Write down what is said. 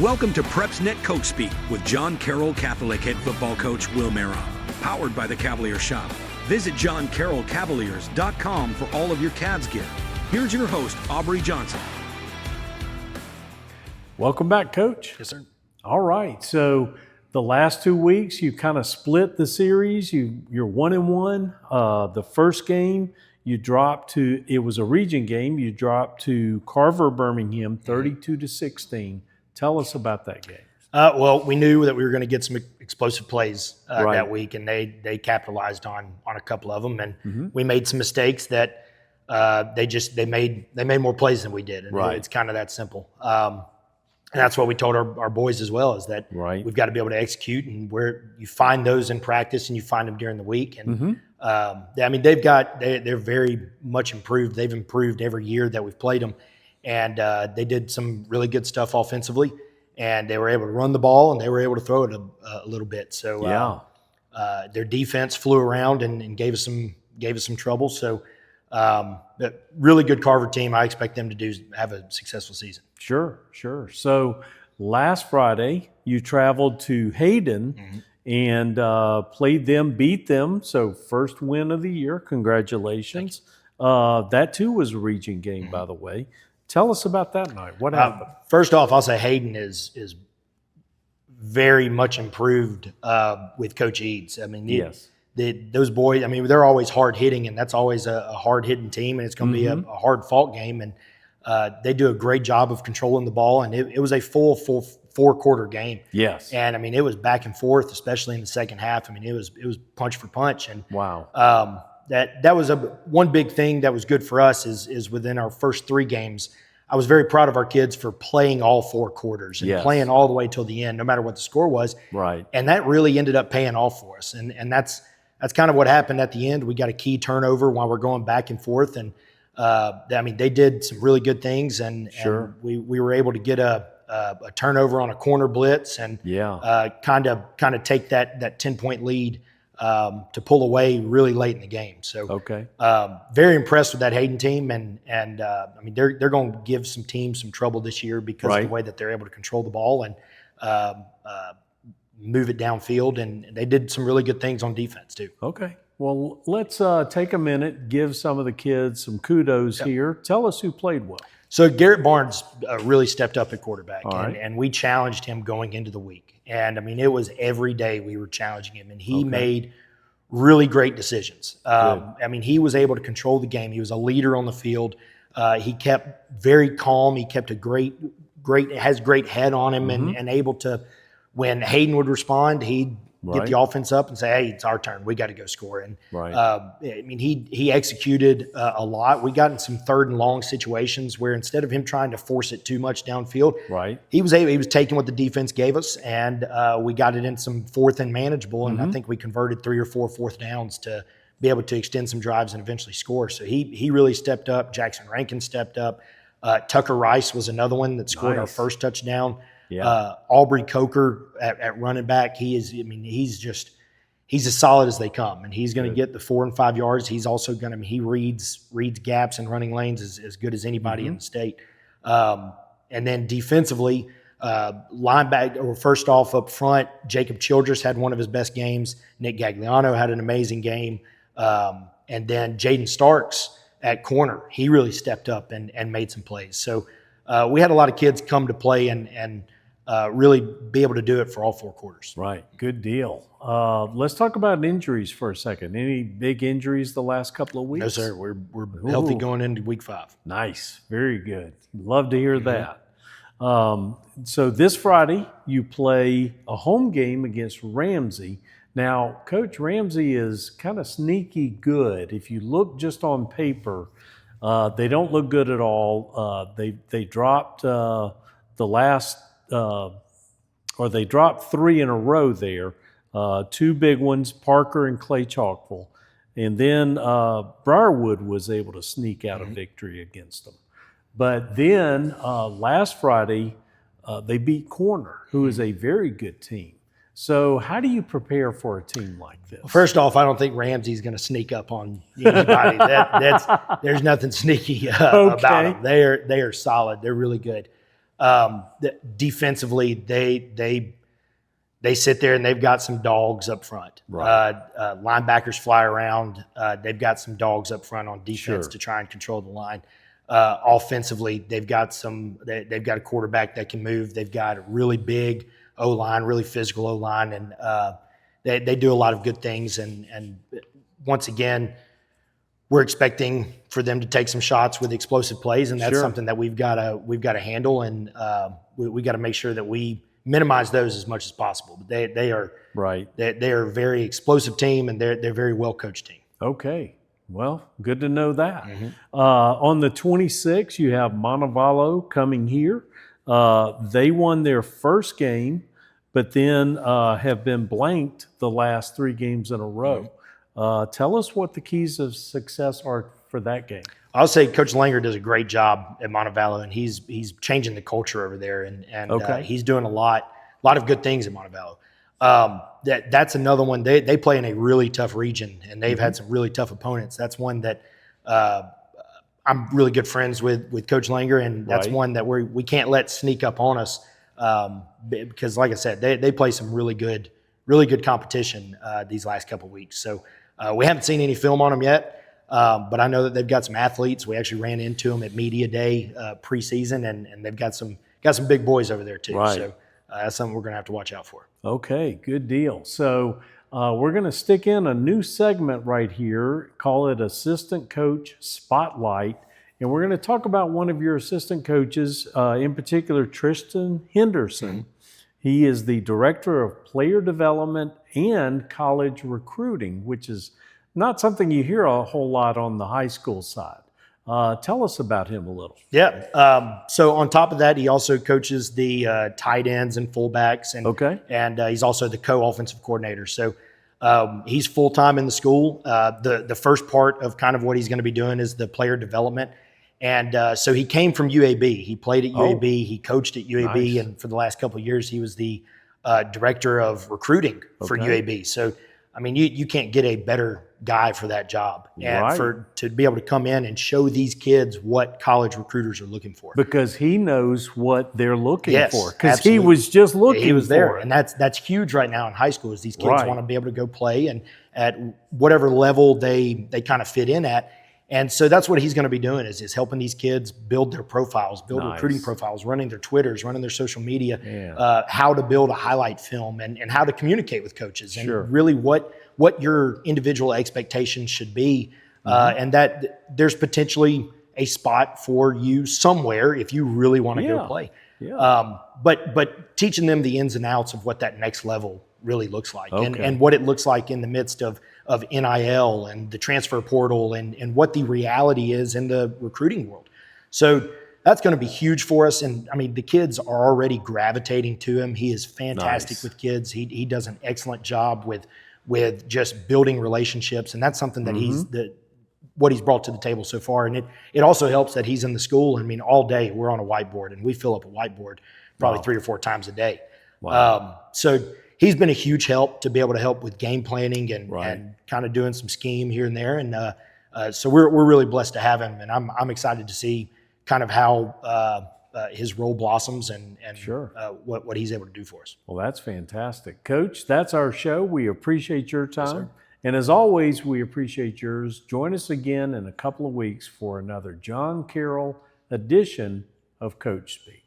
Welcome to PrepsNet Coach Speak with Carroll Catholic head football coach Will Mara. Powered by the Cavaliers shop. Visit JohnCarrollCavaliers.com for all of your Cavs gear. Here's your host, Aubrey Johnson. Welcome back, Coach. Yes, sir. All right. So the last 2 weeks, you kind of split the series. You're 1-1. The first game, you dropped to, it was a region game. You dropped to Carver, Birmingham, 32-16. Tell us about that game. Well, we knew that we were going to get some explosive plays Right. that week, and they capitalized on a couple of them, and we made some mistakes that they made more plays than we did, and Right. it's kind of that simple. And that's what we told our boys as well, is that Right. we've got to be able to execute, and where you find those in practice and you find them during the week. And I mean, they're very much improved. They've improved every year that we've played them. And they did some really good stuff offensively, and they were able to run the ball, and they were able to throw it a little bit. So their defense flew around and gave us some trouble. So really good Carver team. I expect them to have a successful season. Sure. So last Friday, you traveled to Hayden and played them, beat them. So first win of the year. Congratulations. That too was a region game, by the way. Tell us about that night. What happened? First off, I'll say Hayden is very much improved with Coach Eads. I mean, Yes. those boys, I mean, they're always hard hitting, and that's always a hard hitting team, and it's going to be a hard fought game. And they do a great job of controlling the ball, and it was a full 4-quarter game. Yes. And I mean, it was back and forth, especially in the second half. I mean, it was punch for punch. And Wow. that was one big thing that was good for us is within our first 3 games, I was very proud of our kids for playing all 4 quarters and Yes. playing all the way till the end, no matter what the score was. Right. And that really ended up paying off for us. And that's kind of what happened at the end. We got a key turnover while we're going back and forth. And I mean, they did some really good things, and we were able to get a turnover on a corner blitz and kind of take that 10-point lead to pull away really late in the game. So very impressed with that Hayden team, and I mean, they're going to give some teams some trouble this year because of the way that they're able to control the ball and move it downfield, and they did some really good things on defense too. Okay. Well, let's take a minute, give some of the kids some kudos here. Tell us who played well. So Garrett Barnes really stepped up at quarterback, right. and we challenged him going into the week. And, I mean, it was every day we were challenging him, and he made really great decisions. I mean, he was able to control the game. He was a leader on the field. He kept very calm. He kept has great head on him and able to, when Hayden would respond, he'd get the offense up and say, hey, it's our turn. We got to go score. And I mean, he executed a lot. We got in some 3rd and long situations where instead of him trying to force it too much downfield, he was taking what the defense gave us, and we got it in some 4th and manageable. And I think we converted 3 or 4 4th downs to be able to extend some drives and eventually score. So he really stepped up. Jackson Rankin stepped up. Tucker Rice was another one that scored our first touchdown. Aubrey Coker at running back. He's as solid as they come, and he's going to get the 4 and 5 yards. He's also going to, he reads gaps and running lanes as good as anybody in the state. And then defensively, linebacker, or first off up front, Jacob Childress had one of his best games. Nick Gagliano had an amazing game. And then Jaden Starks at corner, he really stepped up and made some plays. So we had a lot of kids come to play and really be able to do it for all 4 quarters. Right. Good deal. Let's talk about injuries for a second. Any big injuries the last couple of weeks? No, sir. We're healthy going into week 5. Nice. Very good. Love to hear that. So this Friday, you play a home game against Ramsay. Now, Coach, Ramsay is kind of sneaky good. If you look just on paper, they don't look good at all. They dropped they dropped 3 in a row there. 2 big ones, Parker and Clay Chalkville. And then Briarwood was able to sneak out a victory against them. But then last Friday, they beat Corner, who is a very good team. So how do you prepare for a team like this? Well, first off, I don't think Ramsay's going to sneak up on anybody. There's nothing sneaky about them. They are solid. They're really good. Defensively, they sit there and they've got some dogs up front. Right. Linebackers fly around. They've got some dogs up front on defense to try and control the line. Offensively, they've got a quarterback that can move. They've got a really big O-line, really physical O-line, and they do a lot of good things. And once again, we're expecting for them to take some shots with explosive plays, and that's something that we've got to handle, and we got to make sure that we minimize those as much as possible. But they are a very explosive team, and they're a very well coached team. Okay. Well, good to know that. On the 26th, you have Montevallo coming here. They won their first game, but then have been blanked the last 3 games in a row. Tell us what the keys of success are for that game. I'll say Coach Langer does a great job at Montevallo, and he's changing the culture over there, and he's doing a lot of good things at Montevallo. That's another one. They play in a really tough region, and they've had some really tough opponents. That's one that I'm really good friends with Coach Langer, and that's one that we can't let sneak up on us because, like I said, they play some really good competition these last couple of weeks. So we haven't seen any film on them yet, but I know that they've got some athletes. We actually ran into them at Media Day preseason, and they've got some big boys over there too. So that's something we're going to have to watch out for. Okay, good deal. So we're going to stick in a new segment right here, call it Assistant Coach Spotlight, and we're going to talk about one of your assistant coaches, in particular, Tristan Henderson. He is the Director of Player Development and College Recruiting, which is not something you hear a whole lot on the high school side. Tell us about him a little. Yeah. So on top of that, he also coaches the tight ends and fullbacks, and he's also the co-offensive coordinator. So he's full-time in the school. The first part of kind of what he's going to be doing is the player development. And so he came from UAB. He played at UAB. He coached at UAB. Nice. And for the last couple of years, he was the director of recruiting for UAB. So, I mean, you can't get a better guy for that job. And to be able to come in and show these kids what college recruiters are looking for. Because he knows what they're looking for. Because he was just looking for. He was there. And that's huge right now in high school is these kids want to be able to go play and at whatever level they kind of fit in at. And so that's what he's going to be doing is helping these kids build their profiles, build recruiting profiles, running their Twitters, running their social media, how to build a highlight film and how to communicate with coaches and really what your individual expectations should be. And that there's potentially a spot for you somewhere if you really want to go play. But teaching them the ins and outs of what that next level really looks like and what it looks like in the midst of NIL and the transfer portal and what the reality is in the recruiting world. So that's going to be huge for us. And I mean, the kids are already gravitating to him. He is fantastic with kids. He does an excellent job with just building relationships. And that's something that what he's brought to the table so far. And it also helps that he's in the School. I mean, all day we're on a whiteboard and we fill up a whiteboard probably 3 or 4 times a day. So he's been a huge help to be able to help with game planning and kind of doing some scheme here and there. And so we're really blessed to have him. And I'm excited to see kind of how his role blossoms and what he's able to do for us. Well, that's fantastic. Coach, that's our show. We appreciate your time. Yes, and as always, we appreciate yours. Join us again in a couple of weeks for another John Carroll edition of Coach Speak.